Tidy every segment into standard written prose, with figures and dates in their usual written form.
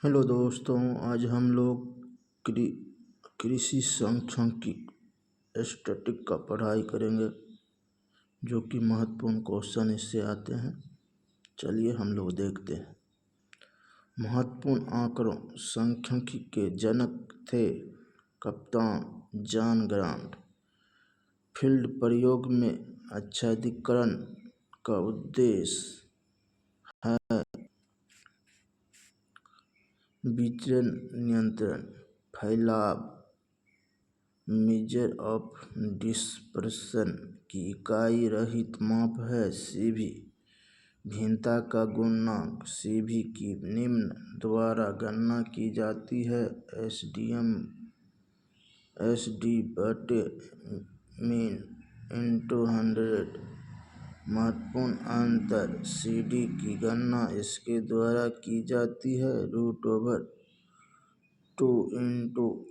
Hello दोस्तों, आज हम लोग कृषि सांख्यिकी स्टैटिक का पढ़ाई करेंगे, जो कि महत्वपूर्ण क्वेश्चन इससे आते हैं। चलिए हम लोग देखते हैं। महत्वपूर्ण आंकड़ों सांख्यिकी के जनक थे कप्तान जॉन ग्रांट। फील्ड प्रयोग में आच्छादितकरण का उद्देश्य है विचरण नियंत्रण, फैलाव, मेजर ऑफ डिस्पर्सन की इकाई रहित माप है। सीवी भिन्नता का गुणांक सीवी की निम्न द्वारा गणना की जाती है। एसडी बटे मीन इंटू 100। महत्वपूर्ण अंतर सीडी की गणना इसके द्वारा की जाती है √2 इंटू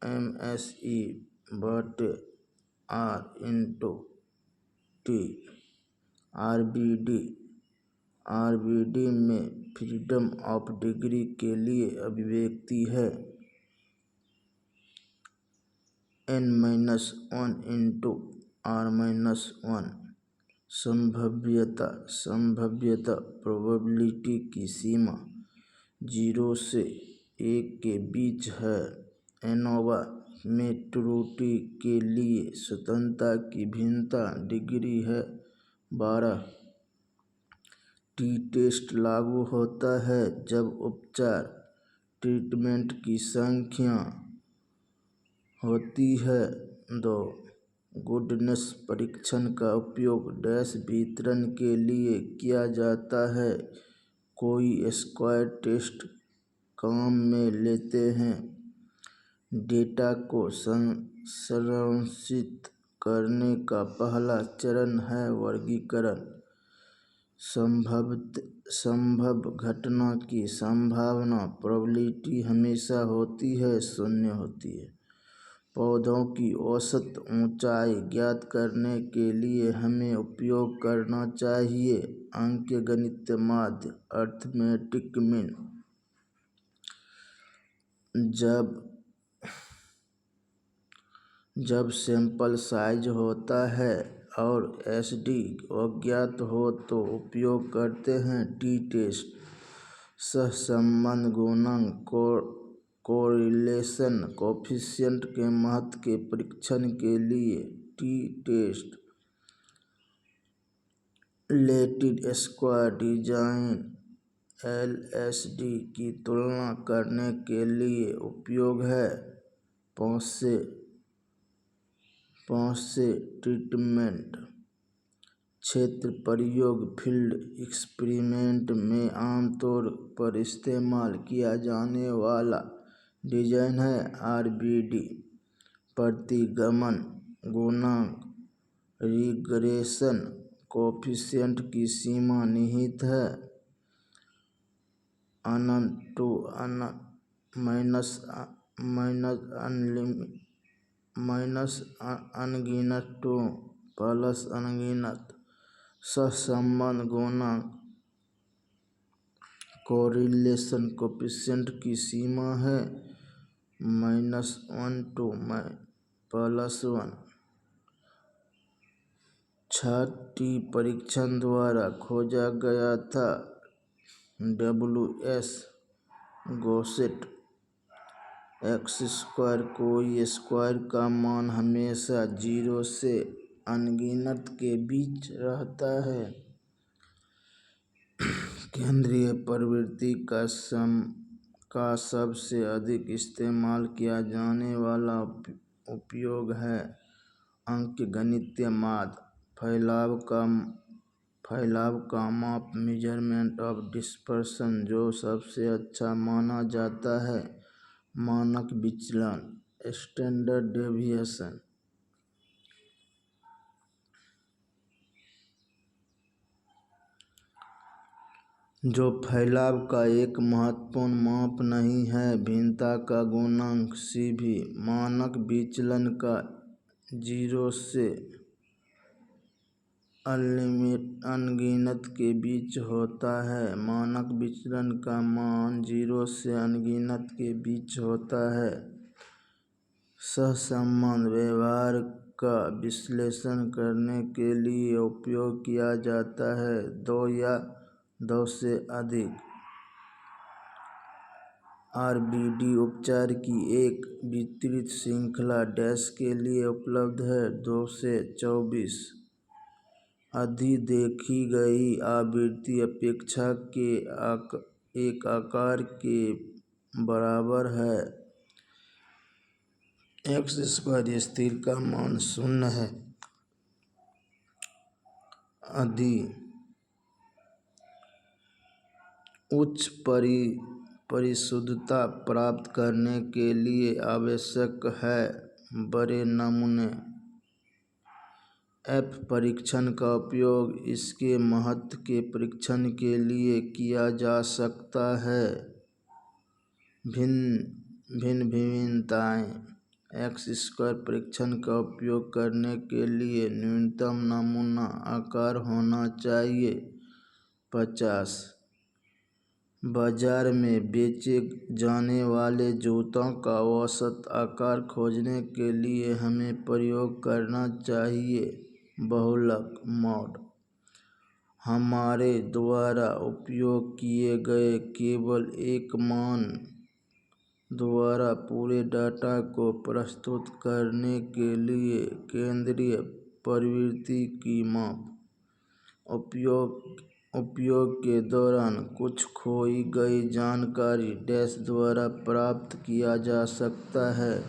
MSE बटे R इंटू T। आरबीडी में फ्रीडम ऑफ डिग्री के लिए अभिव्यक्ति है n-1 इंटू R-1। संभाव्यता प्रोबेबिलिटी की सीमा 0 से 1 के बीच है। एनोवा में त्रुटि के लिए स्वतंत्रता की भिन्नता डिग्री है 12। टी-टेस्ट लागू होता है जब उपचार ट्रीटमेंट की संख्या होती है 2। गुडनेस परीक्षण का उपयोग डैश वितरण के लिए किया जाता है। कोई स्क्वायर टेस्ट काम में लेते हैं। डेटा को संरचित करने का पहला चरण है वर्गीकरण। संभव घटना की संभावना प्रोबेबिलिटी हमेशा होती है 0 होती है। पौधों की औसत ऊंचाई ज्ञात करने के लिए हमें उपयोग करना चाहिए अंकगणितीय माध्य अरिथमेटिक मीन। जब सैंपल साइज होता है और एसडी अज्ञात हो तो उपयोग करते हैं टी-टेस्ट। सहसंबंध गुणांक कोरिलेशन कोएफिशिएंट के महत्व के परीक्षण के लिए टी-टेस्ट। लेटिड स्क्वायर डिजाइन एलएसडी की तुलना करने के लिए उपयोग है 5 से ट्रीटमेंट क्षेत्र प्रयोग फील्ड एक्सपेरिमेंट में आमतौर पर इस्तेमाल किया जाने वाला डिजाइन है आरबीडी। प्रतिगमन गुणांक रिग्रेशन कोएफिशिएंट की सीमा निहित है अनंत टू माइनस अनगिनत टू प्लस अनगिनत। सहसंबंध गुणांक कोरिलेशन कोएफिशिएंट की सीमा है -1 टू +1। 6T परीक्षण द्वारा खोजा गया था WS गॉसेट x²। कोई स्क्वायर का मान हमेशा 0 से अनगिनत के बीच रहता है। केंद्रीय प्रवृत्ति का सबसे अधिक इस्तेमाल किया जाने वाला उपयोग है अंकगणितीय माध्य फैलाव का माप मेजरमेंट ऑफ डिस्पर्सन, जो सबसे अच्छा माना जाता है मानक विचलन स्टैंडर्ड डेविएशन। जो फैलाव का एक महत्वपूर्ण माप नहीं है। भिन्नता का गुणांक सीवी मानक विचलन का 0 से अनगिनत के बीच होता है। मानक विचलन का मान 0 से अनगिनत के बीच होता है। सहसंबंध व्यवहार का विश्लेषण करने के लिए उपयोग किया जाता है। 2 या 2 से अधिक आरबीडी उपचार की एक विस्तृत श्रृंखला डैश के लिए उपलब्ध है। 2 से 24 अधिक देखी गई आवृत्ति अपेक्षा के एक आकार के बराबर है। एक्स स्क्वायर स्थिर का मान 0 है। अधिक उच्च परिशुद्धता प्राप्त करने के लिए आवश्यक है। बड़े नमूने एफ परीक्षण का उपयोग इसके महत्व के परीक्षण के लिए किया जा सकता है। भिन्नताएं एक्स स्क्वायर परीक्षण का उपयोग करने के लिए न्यूनतम नमूना आकार होना चाहिए 50। बाजार में बेचे जाने वाले जूतों का औसत आकार खोजने के लिए हमें प्रयोग करना चाहिए बहुलक मॉड। हमारे द्वारा उपयोग किए गए केवल एक मान द्वारा पूरे डाटा को प्रस्तुत करने के लिए केंद्रीय प्रवृत्ति की माप। उपयोग के दौरान कुछ खोई गई जानकारी डैश द्वारा प्राप्त किया जा सकता है।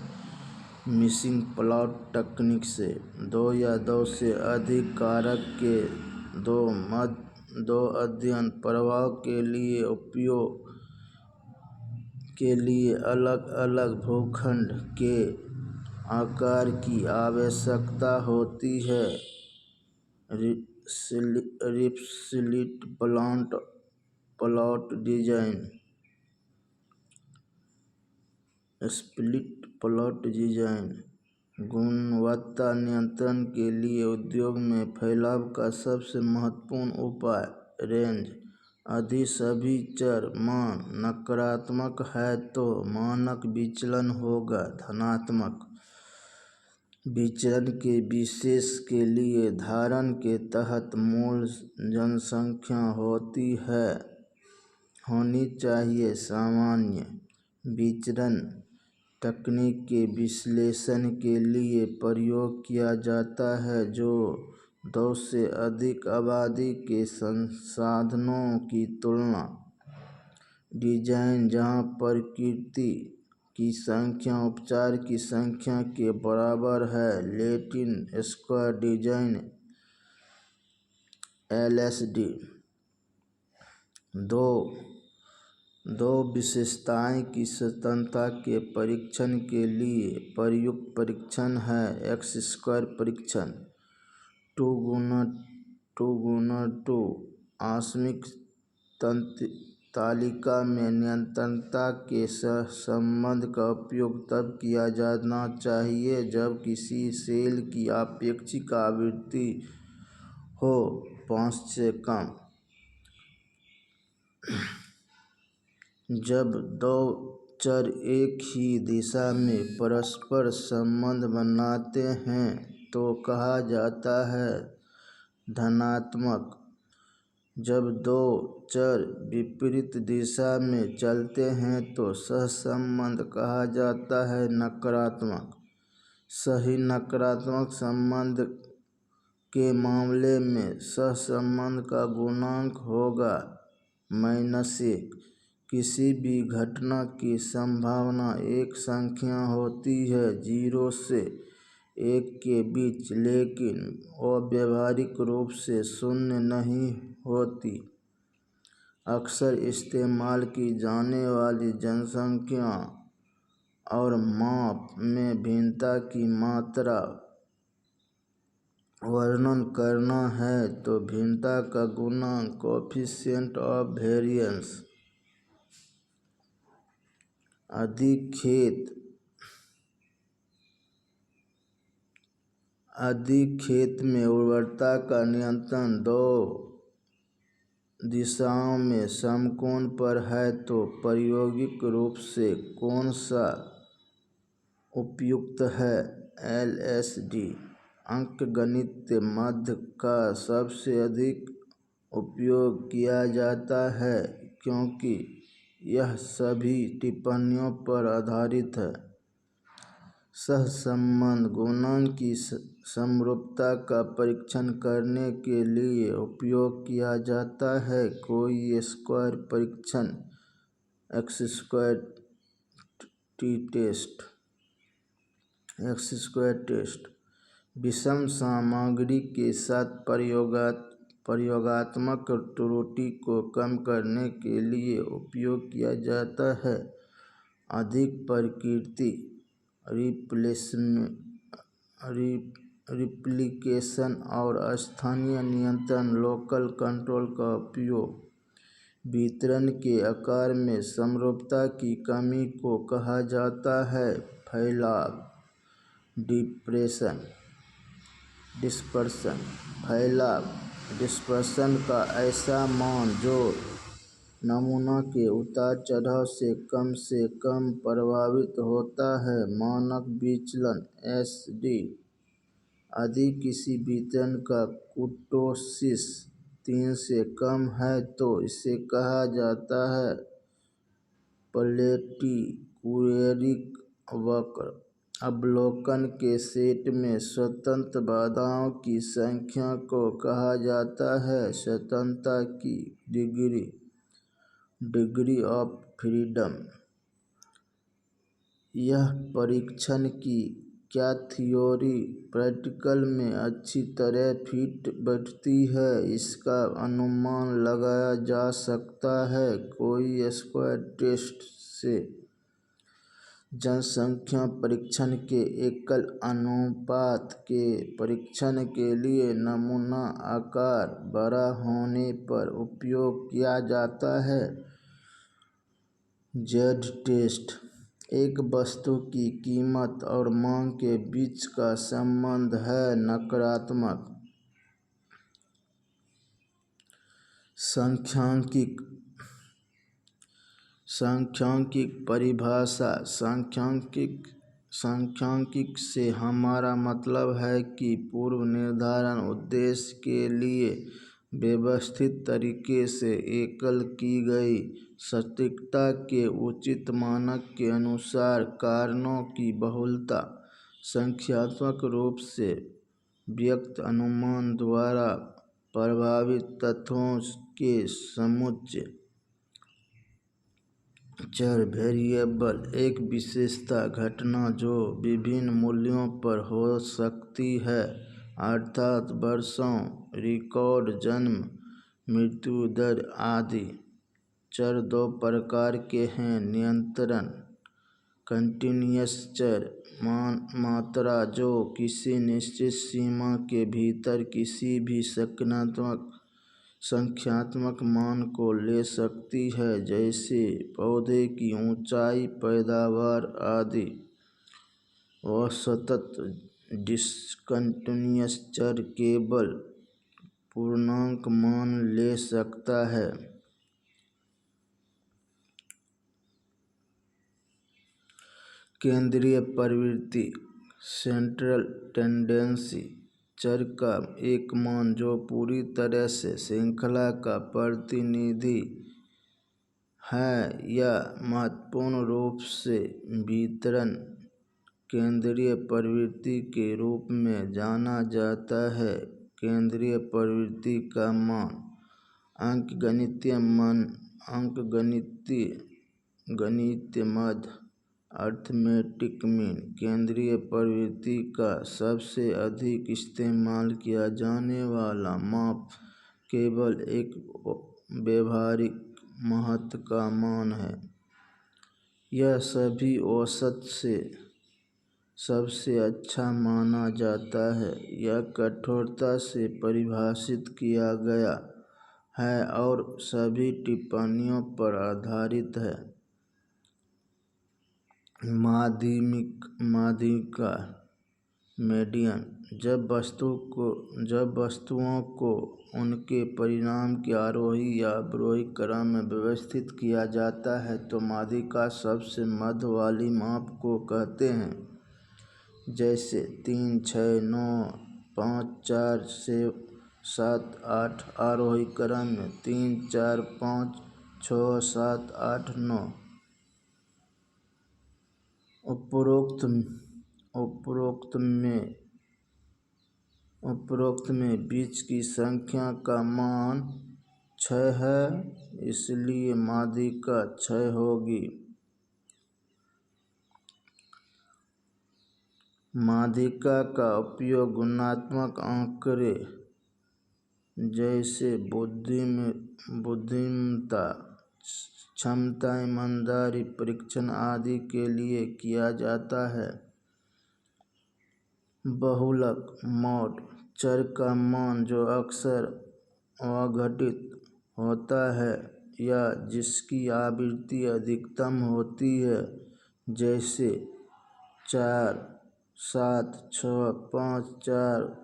मिसिंग प्लॉट तकनीक से 2 या 2 से अधिक कारक के दो अध्ययन प्रभाव के लिए उपयोग के लिए अलग अलग भूखंड के आकार की आवश्यकता होती है। स्प्लिट प्लॉट डिजाइन गुणवत्ता नियंत्रण के लिए उद्योग में फैलाव का सबसे महत्वपूर्ण उपाय। रेंज यदि सभी चर मान नकारात्मक है तो मानक विचलन होगा धनात्मक। विचरण के विशेष के लिए धारणा के तहत मूल जनसंख्या होनी चाहिए। सामान्य विचरण तकनीक के विश्लेषण के लिए प्रयोग किया जाता है जो 2 से अधिक आबादी के संसाधनों की तुलना। डिजाइन जहां प्रकृति की संख्या उपचार की संख्या के बराबर है। Least square design LSD. दो विशेषताएं की स्वतंत्रता के परीक्षण के लिए प्रयुक्त परीक्षण है। एक्स स्क्वायर परीक्षण 2x2 आकस्मिक तालिका में निरंतरता के सहसंबंध का उपयोग तब किया जाना चाहिए जब किसी सेल की आपेक्षिक आवृत्ति हो 5 से कम। जब 2 चर एक ही दिशा में परस्पर संबंध बनाते हैं तो कहा जाता है धनात्मक। जब 2 चर विपरीत दिशा में चलते हैं तो सहसंबंध कहा जाता है नकारात्मक। सही नकारात्मक संबंध के मामले में सहसंबंध का गुणांक होगा -1। किसी भी घटना की संभावना एक संख्या होती है 0 से 1 के बीच लेकिन अव्यावहारिक रूप से शून्य नहीं होती। अक्सर इस्तेमाल की जाने वाली जनसंख्या और माप में भिन्नता की मात्रा वर्णन करना है तो भिन्नता का गुणांक कोएफिशिएंट ऑफ वेरिएंस। अधिक खेत में उर्वरता का नियंत्रण दो दिशाओं में समकोण पर है तो प्रायोगिक रूप से कौन सा उपयुक्त है? LSD अंकगणितीय माध्य का सबसे अधिक उपयोग किया जाता है क्योंकि यह सभी टिप्पणियों पर आधारित है। सहसंबंध गुणांक की समरूपता का परीक्षण करने के लिए उपयोग किया जाता है। कोई स्क्वायर परीक्षण एक्स स्क्वायर टेस्ट विषम सामग्री के साथ प्रयोगात्मक त्रुटि को कम करने के लिए उपयोग किया जाता है। अधिक प्रकृति रिप्लिकेशन और स्थानीय नियंत्रण लोकल कंट्रोल का उपयोग वितरण के आकार में समरूपता की कमी को कहा जाता है। फैलाव डिस्पर्सन फैलाव डिस्पर्सन का ऐसा मान जो नमूना के उतार चढ़ाव से कम प्रभावित होता है। मानक विचलन SD यदि किसी वितरण का कुर्टोसिस 3 से कम है तो इसे कहा जाता है प्लेटी कुएरिक वक्र। अवलोकन के सेट में स्वतंत्र बाधाओं की संख्या को कहा जाता है स्वतंत्रता की डिग्री ऑफ फ्रीडम। यह परीक्षण की क्या थ्योरी प्रैक्टिकल में अच्छी तरह फिट बैठती है इसका अनुमान लगाया जा सकता है। कोई स्क्वायर टेस्ट से जनसंख्या परीक्षण के एकल अनुपात के परीक्षण के लिए नमूना आकार बड़ा होने पर उपयोग किया जाता है। Z टेस्ट एक वस्तु की कीमत और मांग के बीच का संबंध है। नकारात्मक सांख्यिकीय परिभाषा सांख्यिकी से हमारा मतलब है कि पूर्व निर्धारण उद्देश्य के लिए व्यवस्थित तरीके से एकल की गई सटीकता के उचित मानक के अनुसार कारणों की बहुलता संख्यात्मक रूप से व्यक्त अनुमान द्वारा प्रभावित तथ्यों के समुच्चय। चर वेरिएबल एक विशेषता घटना जो विभिन्न मूल्यों पर हो सकती है अर्थात वर्षों रिकॉर्ड जन्म मृत्यु दर आदि। चर दो प्रकार के हैं नियंत्रण कंटीन्यूअस चर मात्रा जो किसी निश्चित सीमा के भीतर किसी भी संख्यात्मक मान को ले सकती है जैसे पौधे की ऊंचाई पैदावार आदि। असतत डिसकंटीन्यूअस चर केवल पूर्णांक मान ले सकता है। केंद्रीय प्रवृत्ति सेंट्रल टेंडेंसी चर का एक मान जो पूरी तरह से श्रृंखला का प्रतिनिधि है या महत्वपूर्ण रूप से वितरण केंद्रीय प्रवृत्ति के रूप में जाना जाता है। केंद्रीय प्रवृत्ति का मान अंकगणितीय माध्य अरिथमेटिक मीन केंद्रीय प्रवृत्ति का सबसे अधिक इस्तेमाल किया जाने वाला माप केवल एक व्यावहारिक महत्व का मान है। यह सभी औसत से सबसे अच्छा माना जाता है। यह कठोरता से परिभाषित किया गया है और सभी टिप्पणियों पर आधारित है। माध्यिका मीडियन जब वस्तुओं को उनके परिमाण के आरोही या अवरोही क्रम में व्यवस्थित किया जाता है तो माध्यिका सबसे मध्य वाली माप को कहते हैं। जैसे 3, 6, 9, 5, 4 से 7, 8 आरोही क्रम में 3, 4, 5, 6, 7, 8, 9। उपरोक्त में बीच की संख्या का मान 6 है, इसलिए माध्यिका 6 होगी। माध्यिका का उपयोग गुणात्मक आंकड़े जैसे बुद्धिमत्ता, क्षमता, ईमानदारी परीक्षण आदि के लिए किया जाता है। बहुलक मॉड चर का मान जो अक्सर अघटित होता है या जिसकी आवृत्ति अधिकतम होती है, जैसे 4, 7, 6, 5, 4,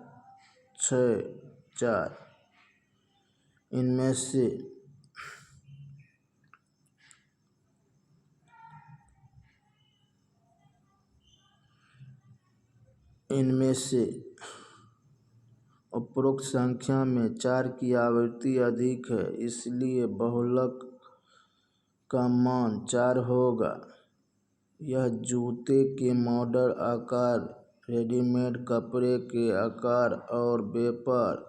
6, 4। इनमें से उपरोक्त संख्या में 4 की आवृत्ति अधिक है, इसलिए बहुलक का मान 4 होगा। यह जूते के मॉडल आकार, रेडीमेड कपड़े के आकार और व्यापार,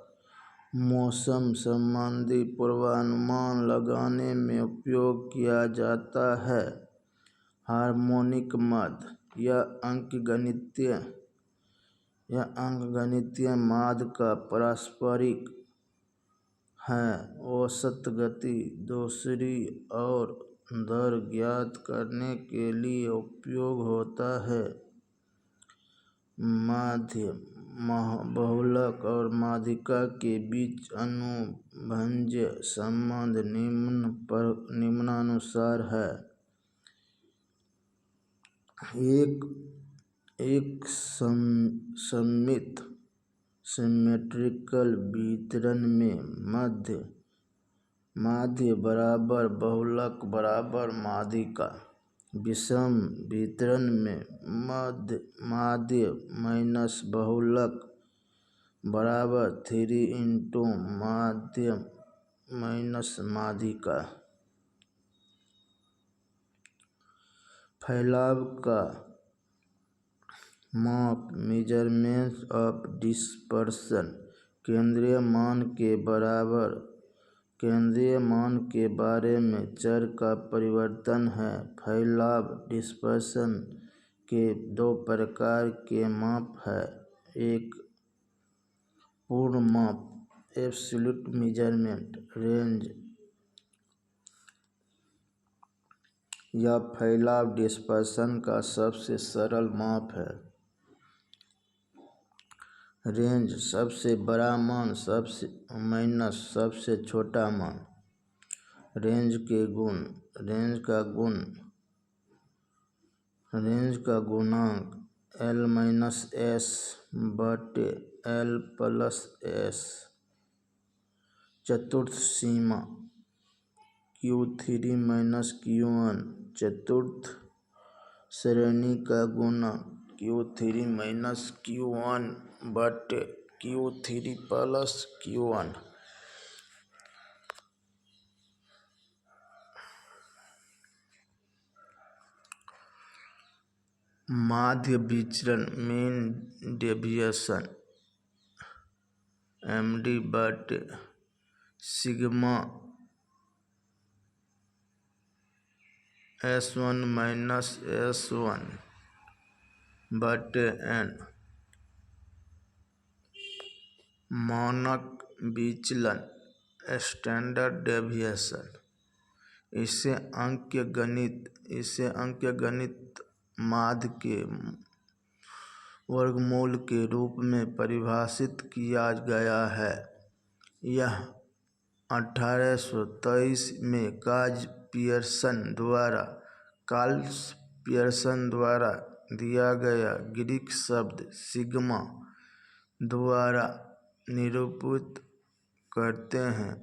मौसम संबंधी पूर्वानुमान लगाने में उपयोग किया जाता है। हार्मोनिक माध्य यह अंकगणितीय माध्य का पारस्परिक है। औसत गति, दूरी और दर ज्ञात करने के लिए उपयोग होता है। माध्य, बहुलक और माध्यिका के बीच अनुभुज संबंध निम्नानुसार है। एक सममित सिमेट्रिकल वितरण में माध्य बराबर बहुलक बराबर माध्यिका। विषम वितरण में माध्य माइनस बहुलक बराबर 3 इंटू माध्य माइनस माध्यिका। फैलाव का माप मेजरमेंट ऑफ डिस्पर्सन केंद्रीय मान के बारे में चर का परिवर्तन है। फैलाव डिस्पर्सन के 2 प्रकार के माप हैं। एक पूर्ण माप एब्सोल्यूट मेजरमेंट रेंज यह फैलाव डिस्पर्सन का सबसे सरल माप है। रेंज सबसे बड़ा मान माइनस सबसे छोटा मान। रेंज का गुणांक L-S/L+S। चतुर्थ सीमा Q3-Q1। चतुर्थ श्रेणी का गुणांक Q3-Q1/Q3+Q1। माध्य विचलन मीन डेविएशन MD/सिग्मा S1-S1/n। मानक विचलन स्टैंडर्ड डेविएशन इसे अंकगणित माध्य के वर्गमूल के रूप में परिभाषित किया गया है। यह 1823 में कार्ल पियर्सन द्वारा दिया गया ग्रीक शब्द सिग्मा द्वारा निरूपित करते हैं।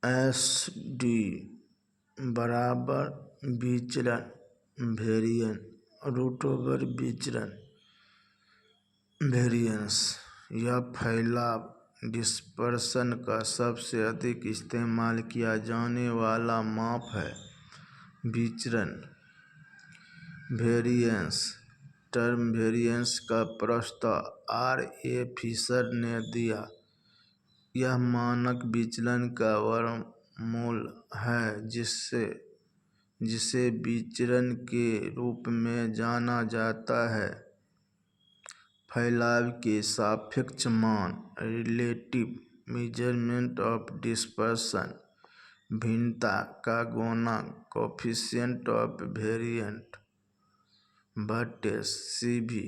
SD बराबर विचलन विचलन वेरिएंस। यह फैलाव डिस्पर्सन का सबसे अधिक इस्तेमाल किया जाने वाला माप है। विचलन वेरिएंस। टर्म वेरिएंस का प्रस्ताव R.A. फिशर ने दिया। यह मानक विचलन का वर्गमूल है जिसे विचलन के रूप में जाना जाता है। फैलाव के सापेक्ष मान रिलेटिव मेजरमेंट ऑफ डिस्पर्सन। भिन्नता का गुणांक कोएफिशिएंट ऑफ वेरिएंट बटे CV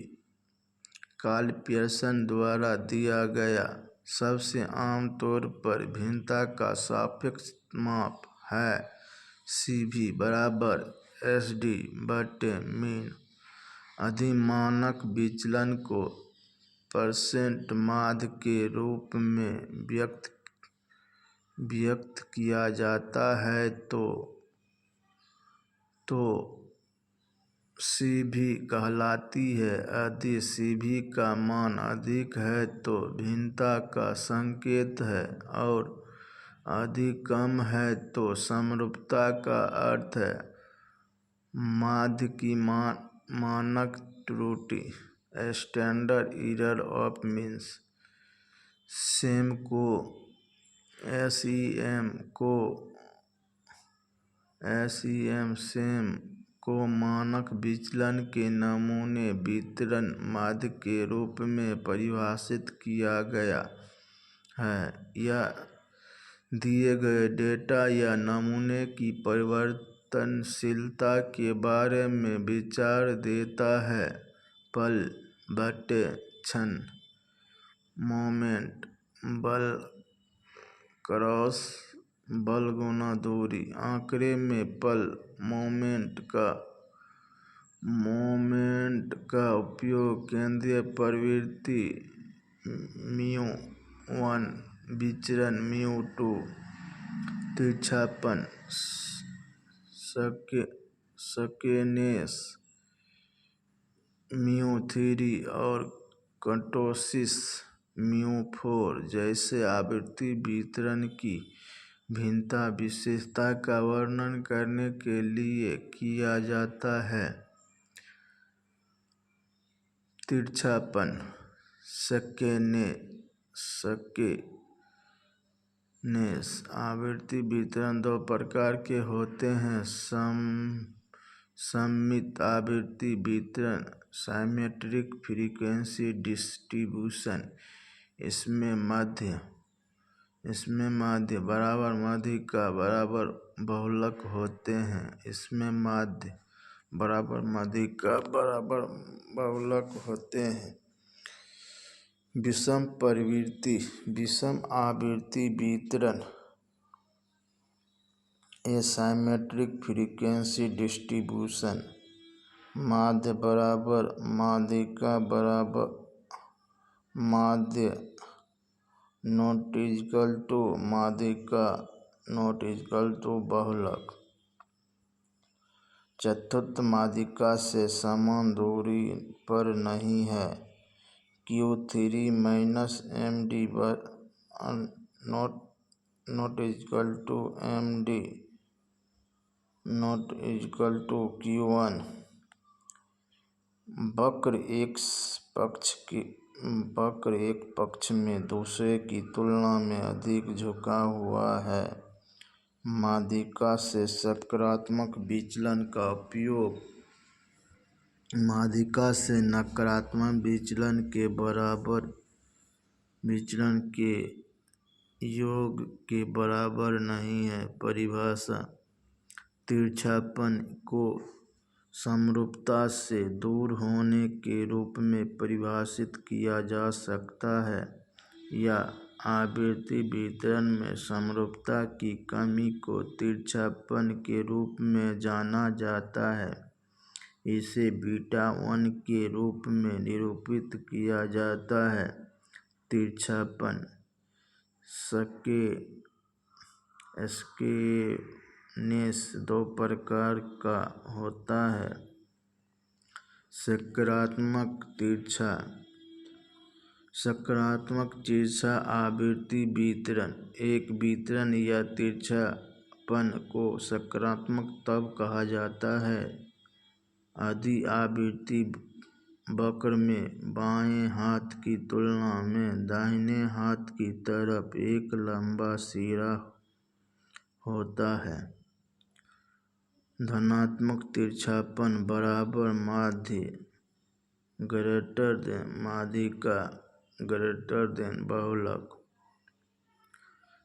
कार्ल पियर्सन द्वारा दिया गया सबसे आम तौर पर भिन्नता का सापेक्ष माप है। CV बराबर SD बटे मीन। अधिमानक विचलन को परसेंट माध्य के रूप में व्यक्त किया जाता है तो CV कहलाती है। यदि CV का मान अधिक है तो भिन्नता का संकेत है और यदि कम है तो समरूपता का अर्थ है। माध्य की मानक त्रुटि standard error of means. SEM को मानक विचलन के नमूने वितरण माध्य के रूप में परिभाषित किया गया है। यह दिए गए डेटा या नमूने की परिवर्तनशीलता के बारे में विचार देता है। पल बटे क्षण मोमेंट बल क्रॉस बल गुना दूरी। आंकड़े में पल मोमेंट का उपयोग केंद्रीय प्रवृत्ति μ1 विचलन μ2 तिरछापन स्केनेस μ3 और कर्टोसिस μ4 जैसे आवृत्ति वितरण की भिन्नता विशेषता का वर्णन करने के लिए किया जाता है। तिरछापन स्केनेस आवृत्ति वितरण दो प्रकार के होते हैं। सममित आवृत्ति वितरण सिमेट्रिक फ्रीक्वेंसी डिस्ट्रीब्यूशन। इसमें माध्य बराबर माध्यिका बराबर बहुलक होते हैं। विषम आवृत्ति वितरण एसिमेट्रिक फ्रीक्वेंसी डिस्ट्रीब्यूशन। माध्य बराबर माध्यिका बराबर माध्य माध्यिका बहुलक। चतुर्थ माध्यिका से समान दूरी पर नहीं है। Q3 - MD MD Q1। वक्र एक पक्ष में दूसरे की तुलना में अधिक झुका हुआ है। माध्यिका से सकारात्मक विचलन का उपयोग माध्यिका से नकारात्मक विचलन के योग के बराबर नहीं है। परिभाषा तिरछापन को समरूपता से दूर होने के रूप में परिभाषित किया जा सकता है या आवृत्ति वितरण में समरूपता की कमी को तिरछापन के रूप में जाना जाता है। इसे बीटा 1 के रूप में निरूपित किया जाता है। तिरछापन स्केनेस दो प्रकार का होता है। सकारात्मक तिरछा आवृत्ति वितरण। एक वितरण या तिरछापन को सकारात्मक तब कहा जाता है यदि आवृत्ति वक्र में बाएं हाथ की तुलना में दाहिने हाथ की तरफ एक लंबा सिरा होता है। धनात्मक तिरछापन बराबर माध्य माध्यिका बहुलक।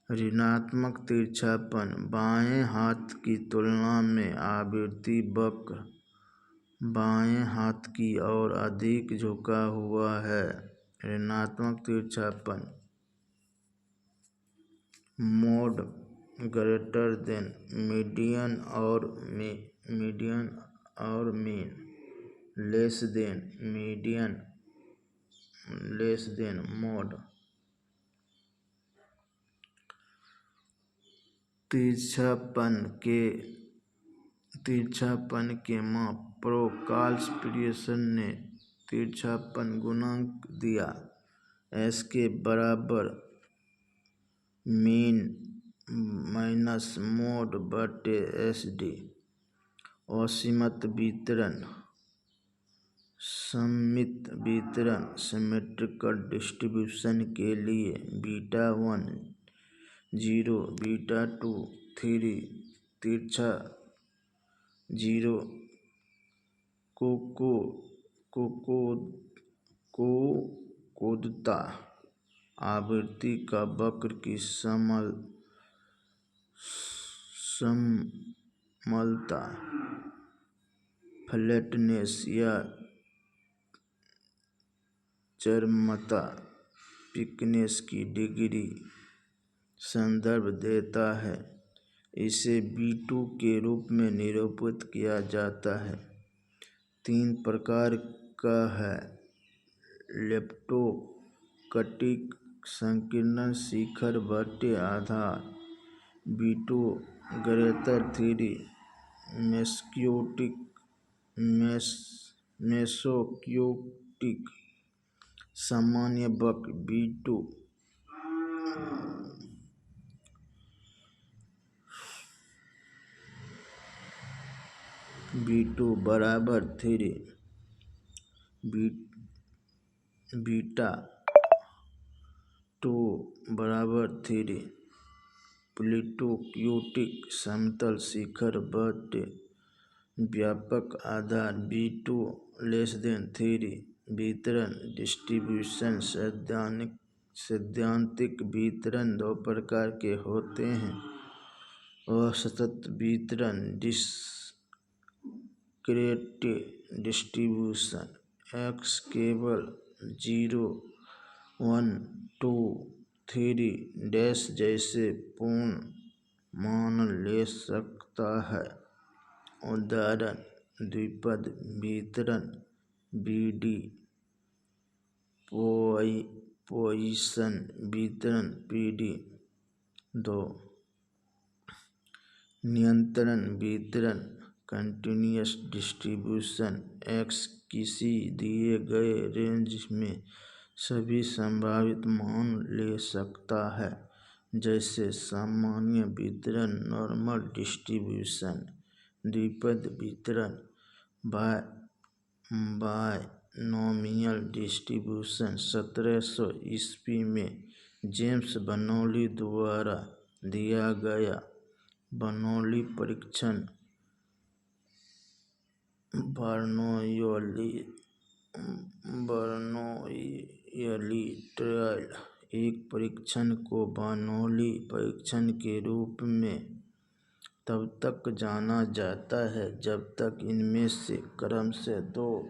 ऋणात्मक तिरछापन बाएं हाथ की तुलना में आवृत्ति वक्र बाएं हाथ की ओर अधिक झुका हुआ है। ऋणात्मक तिरछापन मोड मीडियन और मीन लेस देन मोड। तिरछापन के माप प्रोकाल-पियर्सन ने तिरछापन गुणांक दिया S के बराबर मीन माइनस मोड बटे SD। असीमित वितरण सममित वितरण सिमेट्रिकल डिस्ट्रीब्यूशन के लिए बीटा 1 0 बीटा 2 3 तिरछा 0 कोदता आवृत्ति का वक्र की समतलता फ्लैटनेस या चरमता थिकनेस की डिग्री संदर्भ देता है। इसे B2 के रूप में निरूपित किया जाता है। 3 प्रकार का है लेप्टोकटिक संकीर्ण शिखर बटे आधार B2 3 मेसोक्यूटिक सामान्य वक्र B2 बराबर 3 बीटा 2 बराबर 3 प्लेटोक्यूटिक समतल शिखर बटे व्यापक आधार B2 3 वितरण डिस्ट्रीब्यूशन सैद्धांतिक वितरण दो प्रकार के होते हैं। असतत वितरण डिस्क्रीट डिस्ट्रीब्यूशन X केवल 0 1 2 3 जैसे पूर्ण मान ले सकता है। उदाहरण द्विपद वितरण BD पॉइसन वितरण PD 2 नियंत्रण वितरण कंटिन्यूअस डिस्ट्रीब्यूशन X किसी दिए गए रेंज में सभी संभावित मान ले सकता है जैसे सामान्य वितरण नॉर्मल डिस्ट्रीब्यूशन। द्विपद वितरण बायनोमियल डिस्ट्रीब्यूशन 1700 ईस्वी में जेम्स बर्नौली द्वारा दिया गया बर्नौली परीक्षण बर्नौली ट्रायल एक परीक्षण को बर्नौली परीक्षण के रूप में तब तक जाना जाता है जब तक इनमें से क्रमशः 2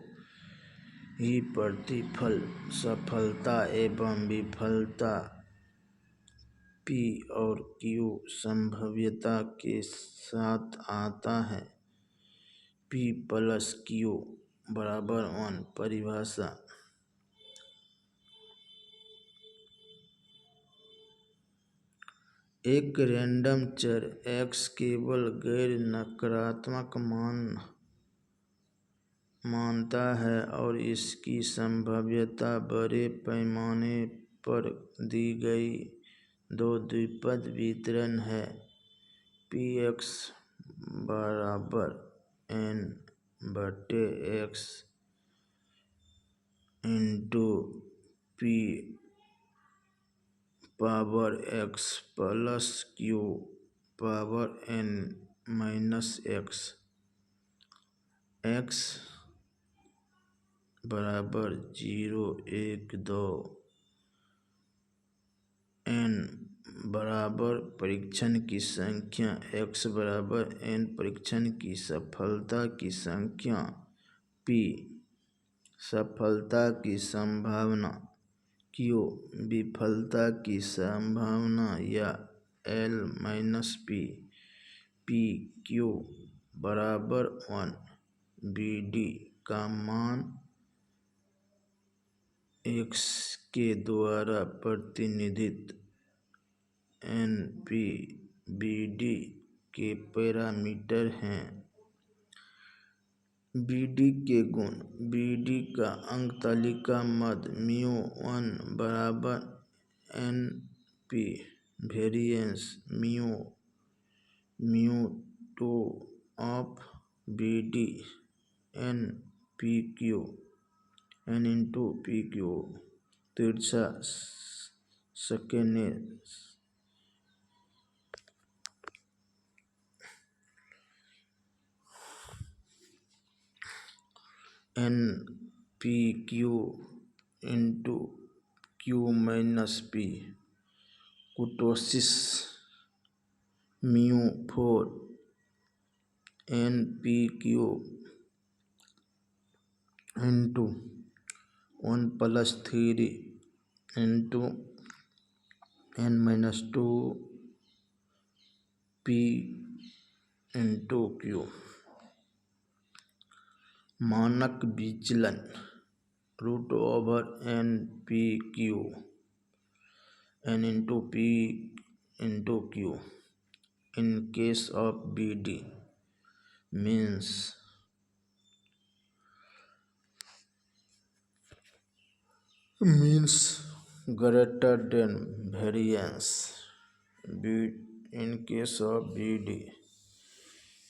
ही प्रतिफल सफलता एवं विफलता P और Q संभाव्यता के साथ आता है। P P प्लस Q बराबर 1। परिभाषा एक रैंडम चर x केवल गैर नकारात्मक मान मानता है और इसकी संभाव्यता बड़े पैमाने पर दी गई दो द्विपद वितरण है px बराबर n/x into p power x plus q power n minus x। x बराबर 0, 1, 2, n बराबर परीक्षण की संख्या, x बराबर n परीक्षण की सफलता की संख्या, p सफलता की संभावना, q विफलता की संभावना या l माइनस p q बराबर 1। bd का मान x के द्वारा प्रतिनिधित np bd के पैरामीटर हैं। bd के गुण bd का अंक तालिका मध्य μ1 बराबर np variance μ2 of bd n into pq तिरछा skewness npq into q minus p kurtosis μ4 npq into 1 plus 3 into n minus 2 p into q। मानक विचलन √npq n into p into q in case of bd means greater than variance in case of bd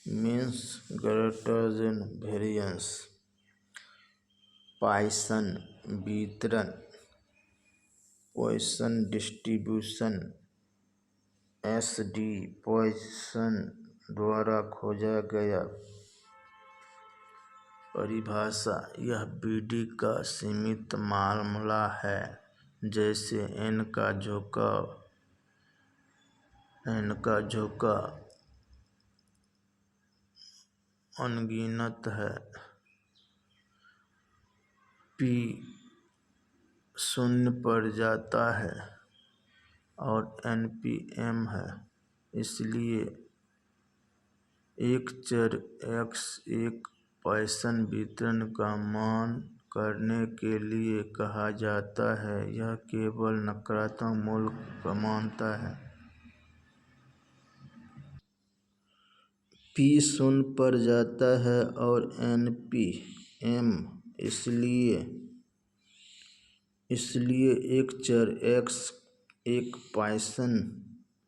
means greater than variance। Poisson वितरण Poisson distribution SD Poisson द्वारा खोजा गया। परिभाषा यह bd का सीमित मामला है जैसे n का झुकाव अनगिनत है। p 0 पर जाता है और npm है। इसलिए एक चर x एक पॉइसन वितरण का मान करने के लिए कहा जाता है। यह केवल नकारात्मक मूल्य मानता है। p 0 पर जाता है और npm इसलिए एक चर x एक पॉइसन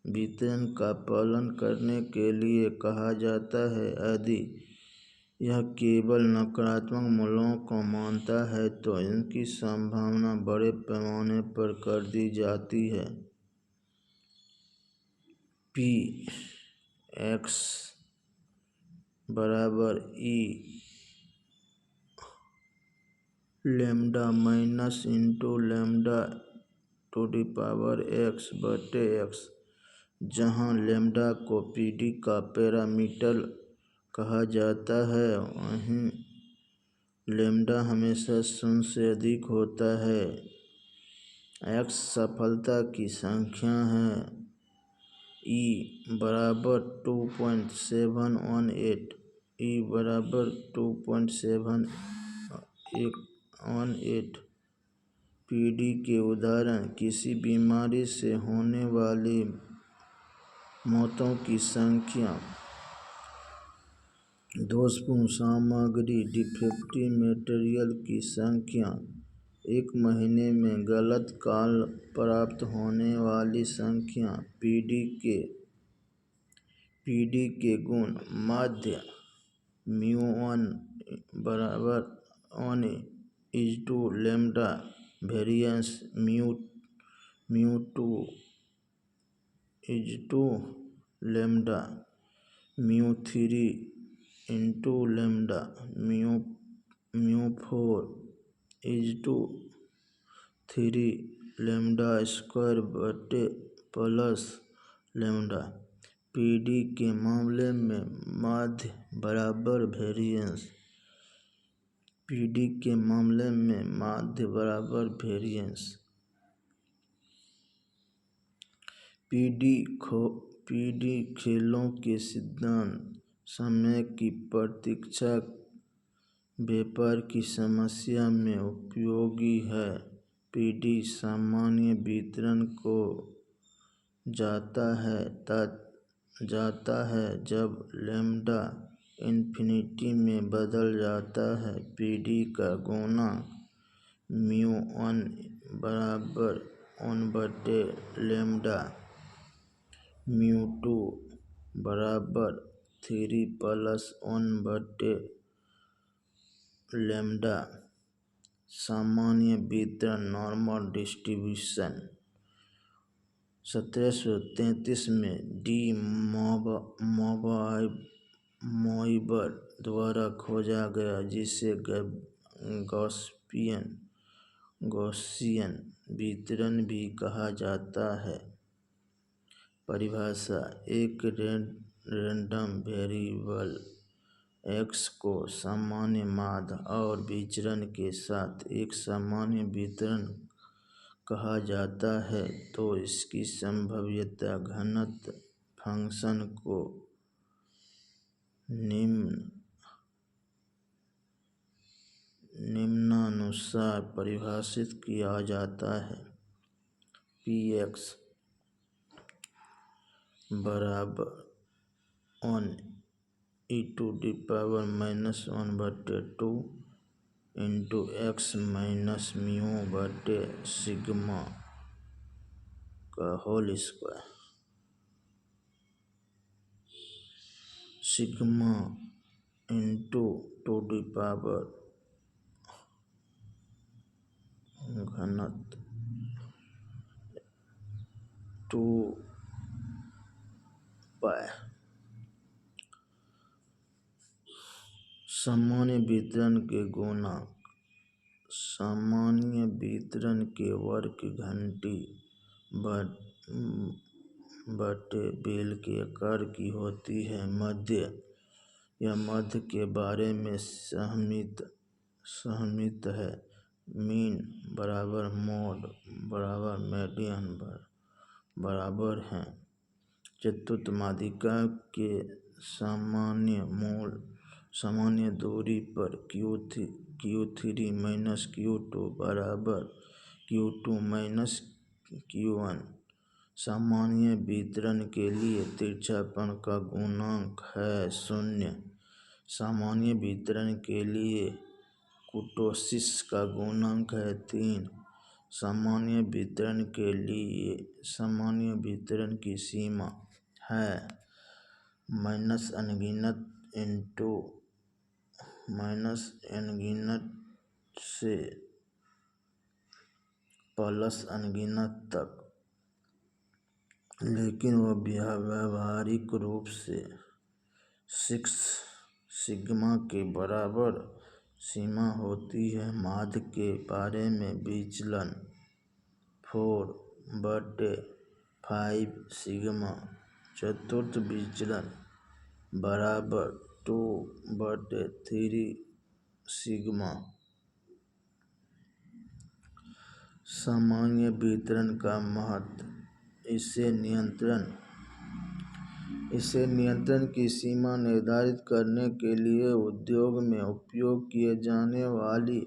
वितरण का पालन करने के लिए कहा जाता है। यदि यह केवल नकारात्मक मूल्यों को मानता है तो इनकी संभावना बड़े पैमाने पर कर दी जाती है। p x बराबर e lambda minus into lambda to the power x बटे x, जहाँ लैम्डा को pd का पैरामीटर कहा जाता है वहीं लैम्डा हमेशा 0 से अधिक होता है। x सफलता की संख्या है। e बराबर 2.718 ई बराबर 2.718। पीडी के उदाहरण: किसी बीमारी से होने वाली मौतों की संख्या, दोषपूर्ण सामग्री, डिफेक्टिव मटेरियल की संख्या, एक महीने में गलत कॉल प्राप्त होने वाली संख्या। पीडी के गुण: माध्य μ1 बराबर 1:2 lambda, variance μ2:2 lambda, μ3 lambda, μ4:3 lambda square बटे प्लस लैम्ब्डा। पीडी के मामले में माध्य बराबर वेरिएंस। पीडी के मामले में माध्य बराबर वेरिएंस। पीडी खेलों के सिद्धांत: समय की प्रतीक्षा व्यापार की समस्या में उपयोगी है। पीडी सामान्य वितरण को जाता है जब लैम्ब्डा इन्फिनिटी में बदल जाता है। पीडी का गुणांक μ1 बराबर 1 लैम्ब्डा, μ2 बराबर 3 प्लस 1 लैम्ब्डा। सामान्य वितरण नॉर्मल डिस्ट्रीब्यूशन। 1733 में डी मोइबर द्वारा खोजा गया, जिसे गॉसियन वितरण भी कहा जाता है। परिभाषा: एक रैंडम वेरिएबल x को सामान्य माध्य और विचरण के साथ एक सामान्य वितरण कहा जाता है तो इसकी संभाव्यता घनत्व फ़ंक्शन को निम्नानुसार परिभाषित किया जाता है: px बराबर 1e−1/2 x माइनस म्यू बटे सिग्मा का होल स्क्वायर। सिग्मा घनत्व 2π। सामान्य वितरण के गुणांक: सामान्य वितरण के वर्ग घंटी बटे बेल के आकार की होती है। मध्य या मध्य के बारे में सहमत है। मीन बराबर मोड बराबर मीडियन बराबर हैं। चतुर्थ माध्यिका के सामान्य दूरी पर q3-q2 बराबर q2-q1। सामान्य वितरण के लिए तिरछापन का गुणांक है 0। सामान्य वितरण के लिए कुर्टोसिस का गुणांक है 3। सामान्य वितरण की सीमा है -अनगिनत से +अनगिनत तक, लेकिन वह व्यावहारिक रूप से 6 सिग्मा के बराबर सीमा होती है। माध्य के बारे में विचलन 4/5 सिग्मा। चतुर्थ विचलन बराबर 2/3 सिग्मा। सामान्य वितरण का महत्व: इससे इसे नियंत्रण की सीमा निर्धारित करने के लिए उद्योग में उपयोग किए जाने वाली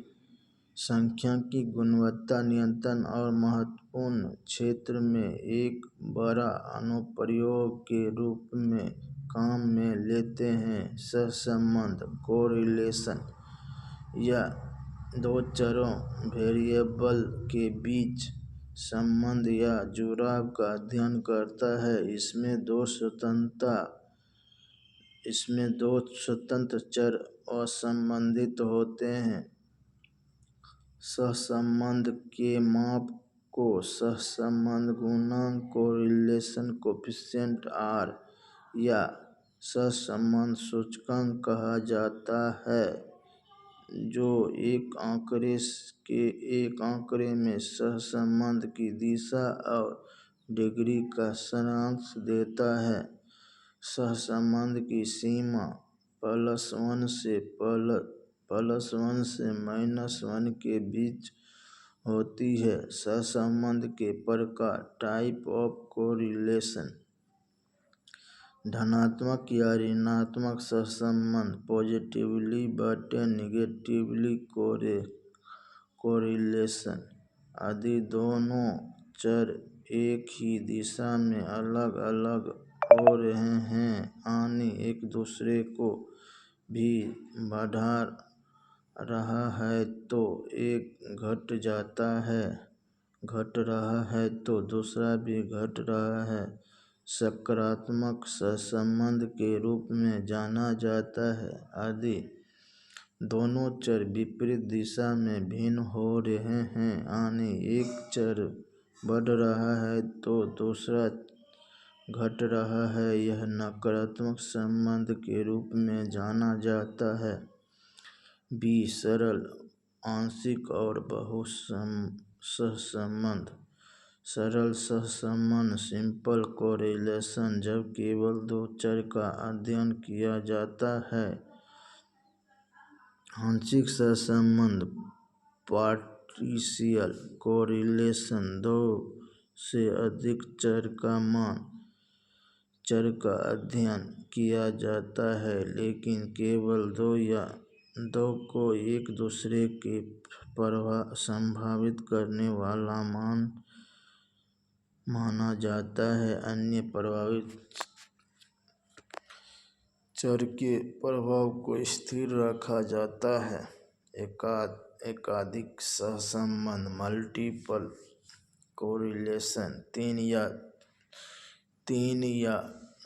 सांख्यिकी गुणवत्ता नियंत्रण और महत्वपूर्ण क्षेत्र में एक बड़ा अनुप्रयोग के रूप में काम में लेते हैं। सहसंबंध कोरिलेशन या दो चरों वेरिएबल के बीच संबंध या जुड़ाव का अध्ययन करता है। इसमें दो स्वतंत्र चर असंबंधित होते हैं। सहसंबंध के माप को सहसंबंध गुणांक कोरिलेशन कोएफिशिएंट R या सहसंबंध सूचकांक कहा जाता है, जो एक आंकड़े में सहसंबंध की दिशा और डिग्री का सारांश देता है। सहसंबंध की सीमा +1 से -1 के बीच होती है। सहसंबंध के प्रकार टाइप ऑफ कोरिलेशन धनात्मक या ऋणात्मक सहसंबंध पॉजिटिवली बटे नेगेटिवली कोरिलेशन आदि दोनों चर एक ही दिशा में अलग अलग हो रहे हैं यानी एक दूसरे को भी बढ़ा रहा है तो एक घट रहा है तो दूसरा भी घट रहा है। सकारात्मक सहसंबंध के रूप में जाना जाता है यदि दोनों चर विपरीत दिशा में भिन्न हो रहे हैं यानी एक चर बढ़ रहा है तो दूसरा घट रहा है। यह नकारात्मक संबंध के रूप में जाना जाता है। सरल आंशिक और सहसंबंध सरल सहसंबंध सिंपल कोरिलेशन जब केवल दो चर का अध्ययन किया जाता है। आंशिक सहसंबंध पार्शियल कोरिलेशन दो से अधिक चर का अध्ययन किया जाता है लेकिन केवल दो को एक दूसरे के प्रभावित करने वाला माना जाता है। अन्य प्रभावित चर के प्रभाव को स्थिर रखा जाता है। एकाधिक सहसंबंध मल्टीपल कोरिलेशन तीन या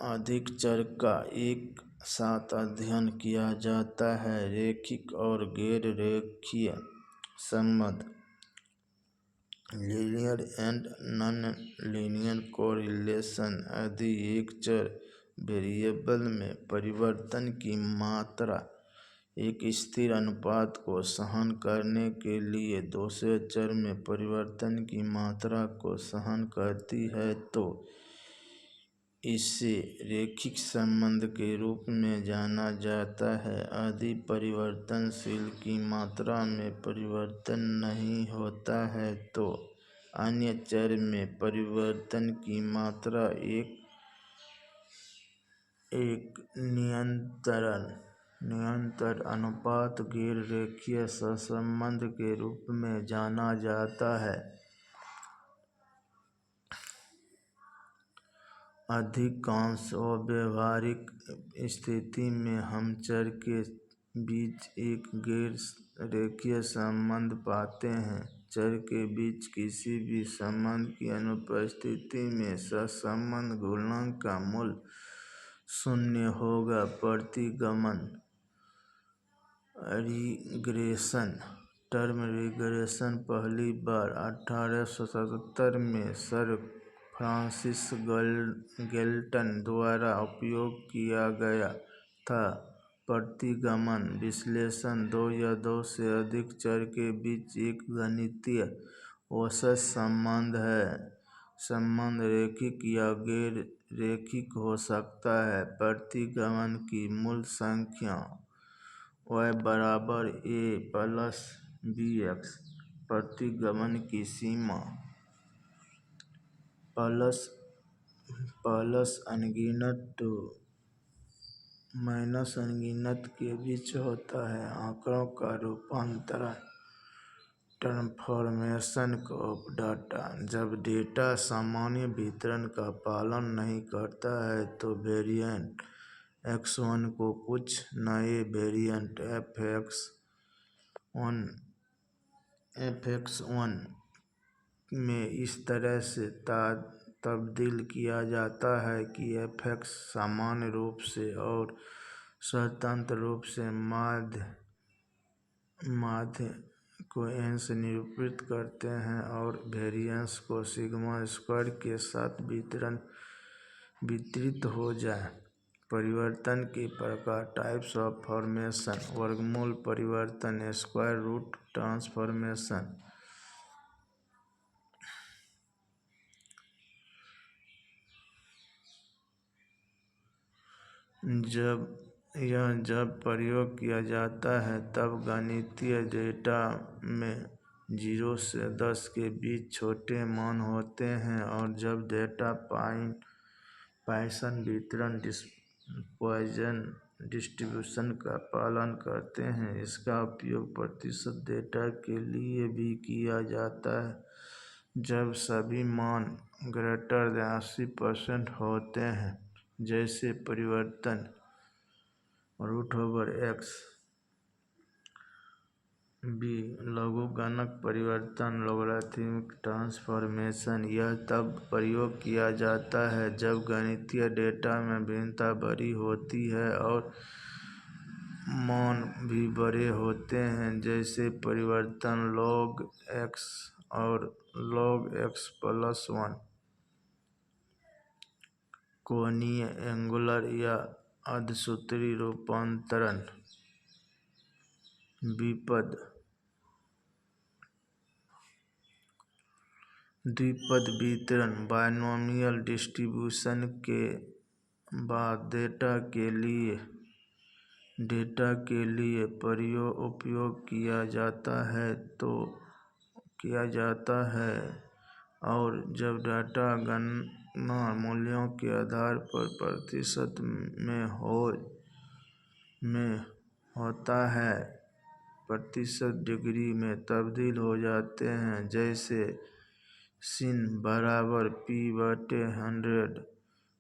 अधिक चर का एक साथ अध्ययन किया जाता है। रैखिक और गैर रेखीय संबंध linear and non linear correlation यदि एक चर वेरिएबल में परिवर्तन की मात्रा एक स्थिर अनुपात को सहन करने के लिए दूसरे चर में परिवर्तन की मात्रा को सहन करती है तो इसे रैखिक संबंध के रूप में जाना जाता है। यदि परिवर्तनशील की मात्रा में परिवर्तन नहीं होता है तो अन्य चर में परिवर्तन की मात्रा एक निरंतर अनुपात गैर रेखीय सहसंबंध के रूप में जाना जाता है। अधिकांश व्यावहारिक स्थिति में हम चर के बीच एक गैर रेखीय संबंध पाते हैं। चर के बीच किसी भी संबंध की अनुपस्थिति में सहसंबंध गुणांक का मूल्य 0 होगा। प्रतिगमन टर्म रिग्रेशन पहली बार 1877 में सर फ्रांसिस गैल्टन द्वारा उपयोग किया गया था। प्रतिगमन विश्लेषण दो या दो से अधिक चर के बीच एक गणितीय औसत संबंध है। संबंध रैखिक या गैर रैखिक हो सकता है। प्रतिगमन की मूल संख्या y बराबर a प्लस bx प्रतिगमन की सीमा प्लस अनगिनत टू माइनस अनगिनत के बीच होता है। आंकड़ों का रूपांतरण ट्रांसफॉर्मेशन ऑफ डाटा। जब डेटा सामान्य वितरण का पालन नहीं करता है तो वेरिएंट x1 को कुछ नए वेरिएंट fx1 में इस तरह से तब्दील किया जाता है कि fx सामान्य रूप से और स्वतंत्र रूप से माध्य को n से निरूपित करते हैं और वेरिएंस को सिग्मा स्क्वायर के साथ वितरित हो जाए। परिवर्तन के प्रकार टाइप्स ऑफ फॉर्मेशन वर्गमूल परिवर्तन स्क्वायर रूट ट्रांसफॉर्मेशन। जब प्रयोग किया जाता है तब गणितीय डेटा में 0 से 10 के बीच छोटे मान होते हैं और जब डेटा पॉइसन वितरण पॉइसन डिस्ट्रीब्यूशन का पालन करते हैं। इसका उपयोग प्रतिशत डेटा के लिए भी किया जाता है जब सभी मान ग्रेटर देन 80% होते हैं, जैसे परिवर्तन √x b लघुगणक परिवर्तन लॉगरिथमिक ट्रांसफॉर्मेशन। यह तब प्रयोग किया जाता है जब गणितीय डेटा में भिन्नता बड़ी होती है और मान भी बड़े होते हैं, जैसे परिवर्तन log x और log x+1। कोणीय एंगुलर या अर्धसूत्री रूपांतरण द्विपद वितरण बायनोमियल डिस्ट्रीब्यूशन के बाद डेटा के लिए उपयोग किया जाता है और जब डाटा गणना मूल्यों के आधार पर प्रतिशत में होता है प्रतिशत डिग्री में तब्दील हो जाते हैं, जैसे sin बराबर p/100।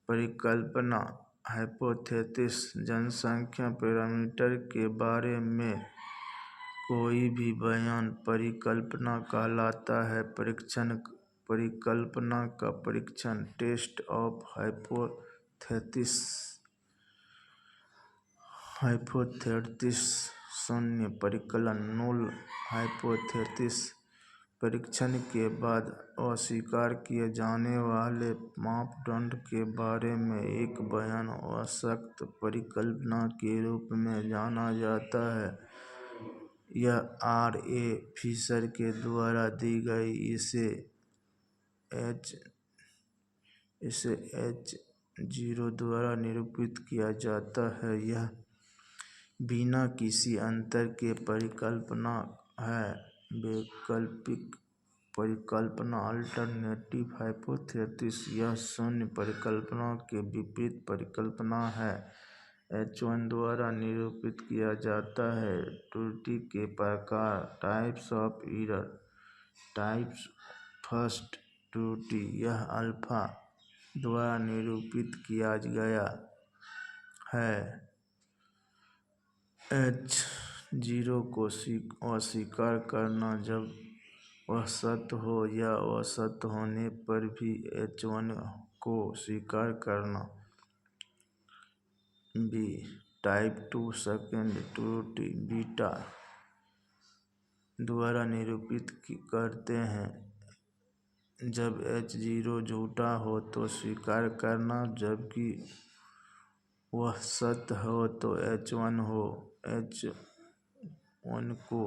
परिकल्पना हाइपोथेसिस जनसंख्या पैरामीटर के बारे में कोई भी बयान परिकल्पना कहलाता है। परिकल्पना का परीक्षण टेस्ट ऑफ हाइपोथेसिस शून्य परिकलन null हाइपोथेसिस। परीक्षण के बाद अस्वीकार किए जाने वाले मापदंड के बारे में एक बयान असंगत परिकल्पना के रूप में जाना जाता है। यह R.A. फिशर के द्वारा दी गई इसे H0 द्वारा निरूपित किया जाता है। यह बिना किसी अंतर के परिकल्पना है। वैकल्पिक परिकल्पना अल्टरनेटिव हाइपोथेसिस यह शून्य परिकल्पना के विपरीत परिकल्पना है। H1 द्वारा निरूपित किया जाता है। त्रुटि के प्रकार types of error type first त्रुटि यह अल्फा द्वारा निरूपित किया गया है। H0 को अस्वीकार करना जब वह सत्य हो या असत्य होने पर भी H1 को स्वीकार करना। b टाइप 2 सेकंड त्रुटि बीटा द्वारा निरूपित करते हैं। जब H0 झूठा हो तो स्वीकार करना, जबकि वह सत्य हो तो H1 को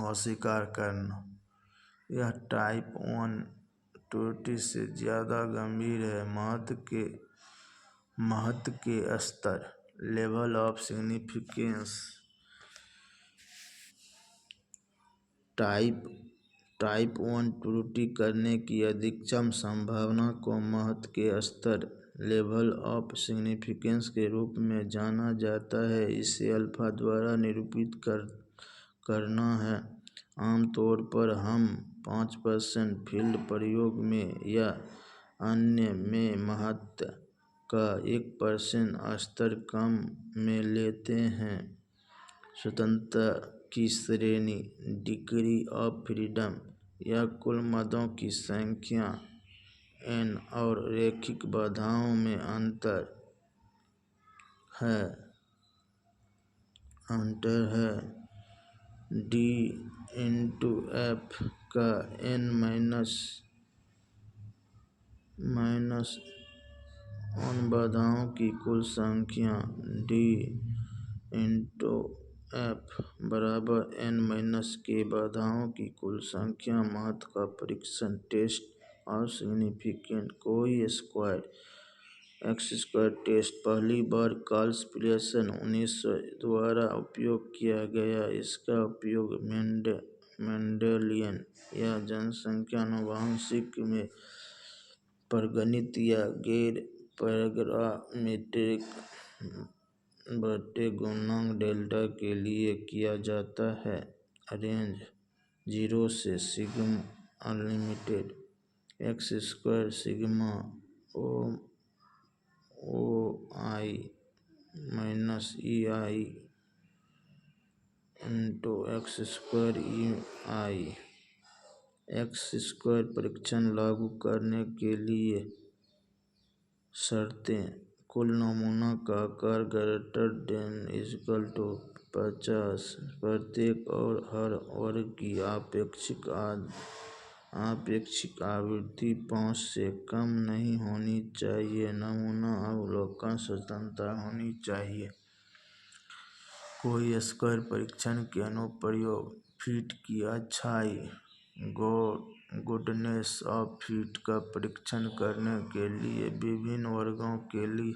अस्वीकार करना। यह टाइप 1 त्रुटि से ज़्यादा गंभीर है। महत्व के स्तर level of significance. Type type 1 त्रुटि करने की अधिकतम संभावना को महत्व के स्तर लेवल ऑफ सिग्निफिकेंस के रूप में जाना जाता है। इसे अल्फा द्वारा निरूपित करना है। आमतौर पर हम 5% फील्ड प्रयोग में या अन्य में महत्व का 1% स्तर कम में लेते हैं। स्वतंत्रता की श्रेणी डिग्री ऑफ फ्रीडम या कुल मदों की संख्या n और रैखिक बाधाओं में अंतर है d इंटू f का n माइनस उन बाधाओं की कुल संख्या d इंटू f बराबर n माइनस के बाधाओं की कुल संख्या। महत्व का परीक्षण टेस्ट और सिग्निफिकेंट कोई स्क्वायर एक्स स्क्वायर टेस्ट पहली बार कार्ल पीयरसन 1900 द्वारा उपयोग किया गया। इसका उपयोग मेंडेलियन या जनसंख्या आनुवंशिकी में पारगम्यता या गैर पैरामीट्रिक बढ़ते गुणांक डेल्टा के लिए किया जाता है। रेंज 0 से sigma unlimited x square sigma O I minus E I into x square E I. X square परीक्षण लागू करने के लिए शर्तें कुल नमूना का आकार ग्रेटर देन इक्वल टू 50 प्रत्येक और हर वर्ग की आपेक्षिक आवृत्ति 5 से कम नहीं होनी चाहिए। नमूना अवलोकन स्वतंत्रता होनी चाहिए। कोई स्क्वायर परीक्षण के अनुप्रयोग फिट की अच्छाई गुडनेस ऑफ फिट का परीक्षण करने के लिए विभिन्न वर्गों के लिए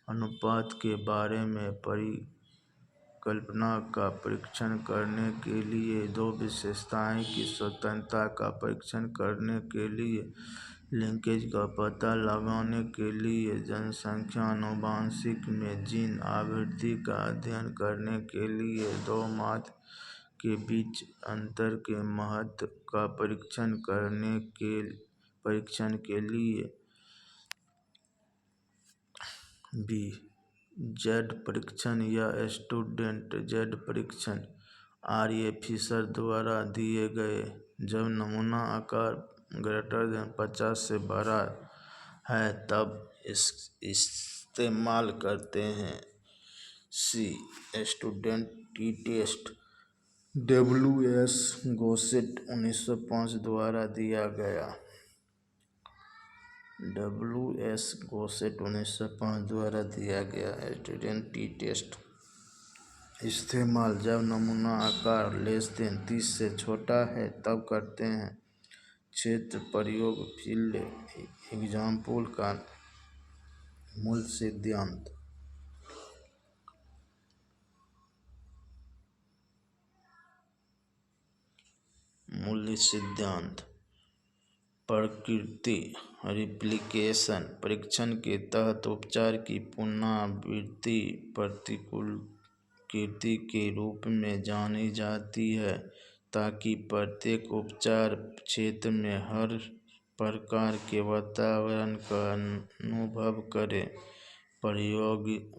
अनुपात के बारे में परिकल्पना का परीक्षण करने के लिए दो विशेषताएं की स्वतंत्रता का परीक्षण करने के लिए लिंकेज का पता लगाने के लिए जनसंख्या आनुवंशिकी में जीन आवृत्ति का अध्ययन करने के लिए दो माध्य के बीच अंतर के महत्व का परीक्षण के लिए जेड परीक्षण या स्टूडेंट जेड परीक्षण आर.ए. फिशर द्वारा दिए गए। जब नमूना आकार ग्रेटर देन 50 से बड़ा है तब इस्तेमाल करते हैं। Student T-test डब्ल्यू.एस. गोसेट 1905 द्वारा दिया गया। स्टूडेंट टी-टेस्ट इस्तेमाल जब नमूना आकार लेस देन 30 से छोटा है तब करते हैं। क्षेत्र प्रयोग फील्ड एग्जाम्पल का मूल सिद्धांत प्रकृति रिप्लिकेशन परीक्षण के तहत उपचार की पुनरावृत्ति प्रतिकृति के रूप में जानी जाती है ताकि प्रत्येक उपचार क्षेत्र में हर प्रकार के वातावरण का अनुभव करे। प्रायोगिक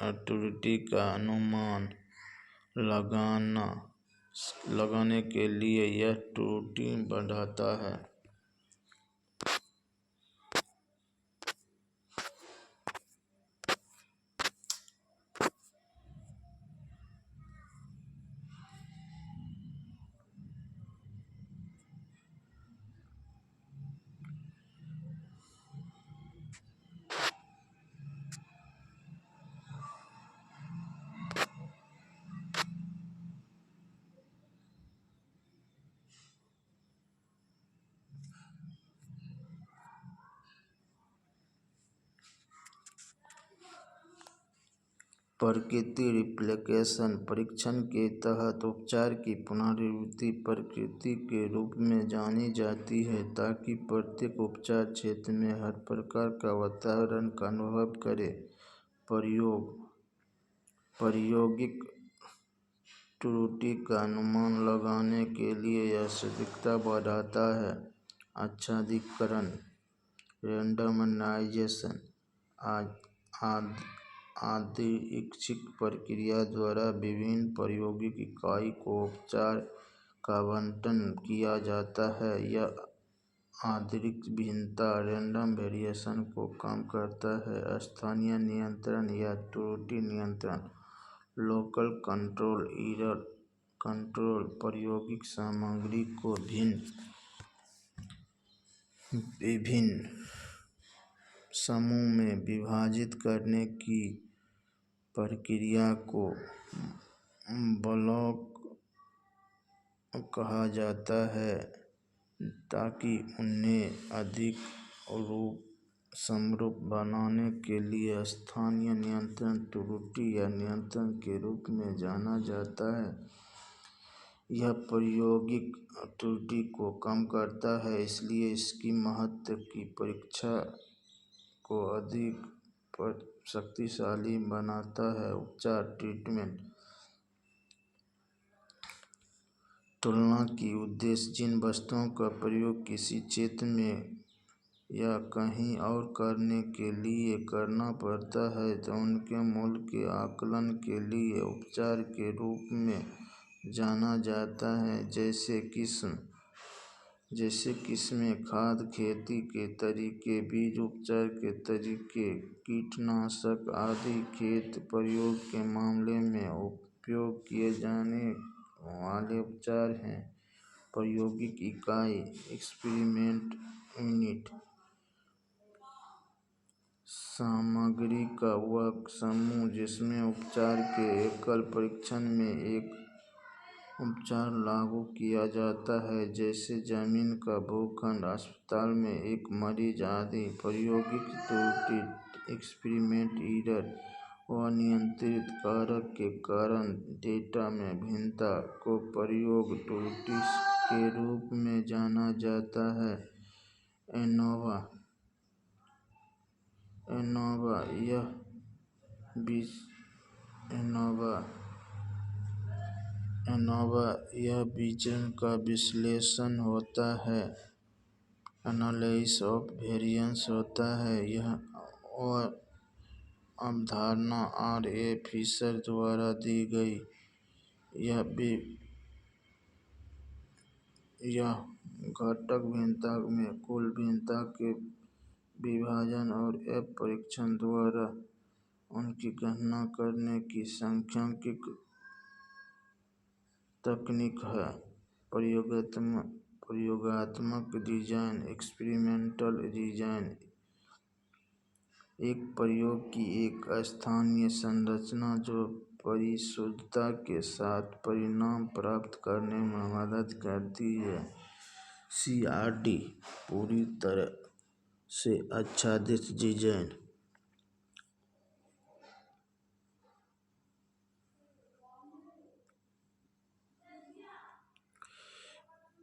त्रुटि का अनुमान लगाने के लिए यह त्रुटि बढ़ाता है। प्रकृति रिप्लिकेशन परीक्षण के तहत उपचार की पुनरावृत्ति प्रकृति के रूप में जानी जाती है ताकि प्रत्येक उपचार क्षेत्र में हर प्रकार का वातावरण का अनुभव करे। प्रायोगिक त्रुटि का अनुमान लगाने के लिए यह सटीकता बढ़ाता है। आच्छादितकरण रैंडमाइजेशन यादृच्छिक प्रक्रिया द्वारा विभिन्न प्रायोगिक इकाई को उपचार का आवंटन किया जाता है। यह यादृच्छिक भिन्नता रैंडम वेरिएशन को कम करता है। स्थानीय नियंत्रण या त्रुटि नियंत्रण लोकल कंट्रोल एरर कंट्रोल प्रायोगिक सामग्री को विभिन्न समूह में विभाजित करने की प्रक्रिया को ब्लॉक कहा जाता है ताकि उन्हें अधिक समरूप बनाने के लिए स्थानीय नियंत्रण त्रुटि या नियंत्रण के रूप में जाना जाता है। यह प्रायोगिक त्रुटि को कम करता है, इसलिए इसकी महत्व की परीक्षा को अधिक शक्तिशाली बनाता है। उपचार ट्रीटमेंट तुलना की उद्देश्य जिन वस्तुओं का प्रयोग किसी क्षेत्र में या कहीं और करने के लिए करना पड़ता है तो उनके मूल्य के आकलन के लिए उपचार के रूप में जाना जाता है। जैसे किस्में, खाद, खेती के तरीके, बीज उपचार के तरीके, कीटनाशक आदि। खेत प्रयोग के मामले में उपयोग किए जाने वाले उपचार हैं। प्रायोगिक इकाई एक्सपेरिमेंट यूनिट सामग्री का वह समूह जिसमें उपचार के एकल परीक्षण में एक उपचार लागू किया जाता है, जैसे जमीन का भूखंड, अस्पताल में एक मरीज आदि। प्रायोगिक त्रुटि एक्सपेरिमेंट एरर अनियंत्रित कारक के कारण डेटा में भिन्नता को प्रयोग त्रुटि के रूप में जाना जाता है। एनोवा यह विचरण का विश्लेषण होता है। एनालिसिस ऑफ वेरिएंस होता है। यह अवधारणा आर.ए. फिशर द्वारा दी गई। यह घटक भिन्नता में कुल भिन्नता के विभाजन और एफ परीक्षण द्वारा उनकी गणना करने की सांख्यिकीय तकनीक है। प्रयोगात्मक डिजाइन एक्सपेरिमेंटल डिजाइन एक प्रयोग की एक स्थानीय संरचना जो परिशुद्धता के साथ परिणाम प्राप्त करने में मदद करती है। सीआरडी पूरी तरह से आच्छादित डिजाइन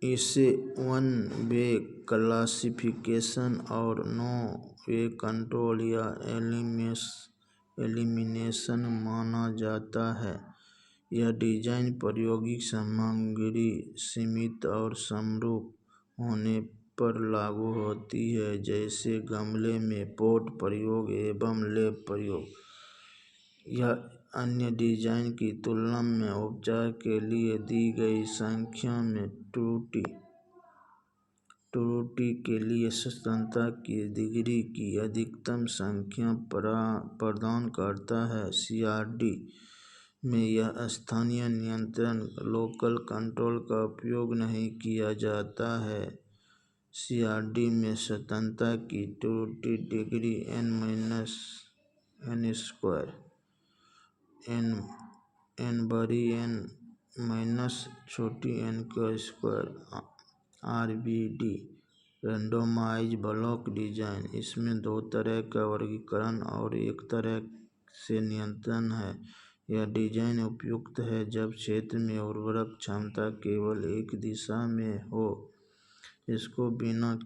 इसे वन वे क्लासिफिकेशन और नो वे कंट्रोल या एलिमिनेशन माना जाता है। यह डिजाइन प्रायोगिक सामग्री सीमित और समरूप होने पर लागू होती है, जैसे गमले में पॉट प्रयोग एवं लैब प्रयोग। यह अन्य डिजाइन की तुलना में उपचार के लिए दी गई संख्या में त्रुटि के लिए स्वतंत्रता की डिग्री की अधिकतम संख्या प्रदान करता है। सीआरडी में यह स्थानीय नियंत्रण लोकल कंट्रोल का उपयोग नहीं किया जाता है। सीआरडी में स्वतंत्रता की त्रुटि डिग्री n बड़ी N माइनस छोटी n का square. RBD randomised block design इसमें दो तरह का वर्गीकरण और एक तरह से नियंत्रण है। यह डिजाइन उपयुक्त है जब क्षेत्र में उर्वरक क्षमता केवल एक दिशा में हो। इसको बिना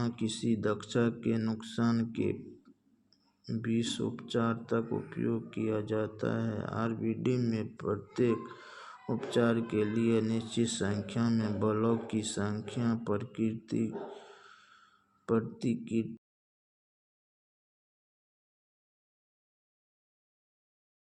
किसी दक्षता के नुकसान के बीच उपचार तक उपयोग किया जाता है। आरबीडी में प्रत्येक उपचार के लिए निश्चित संख्या में ब्लॉक की संख्या प्रतिकृति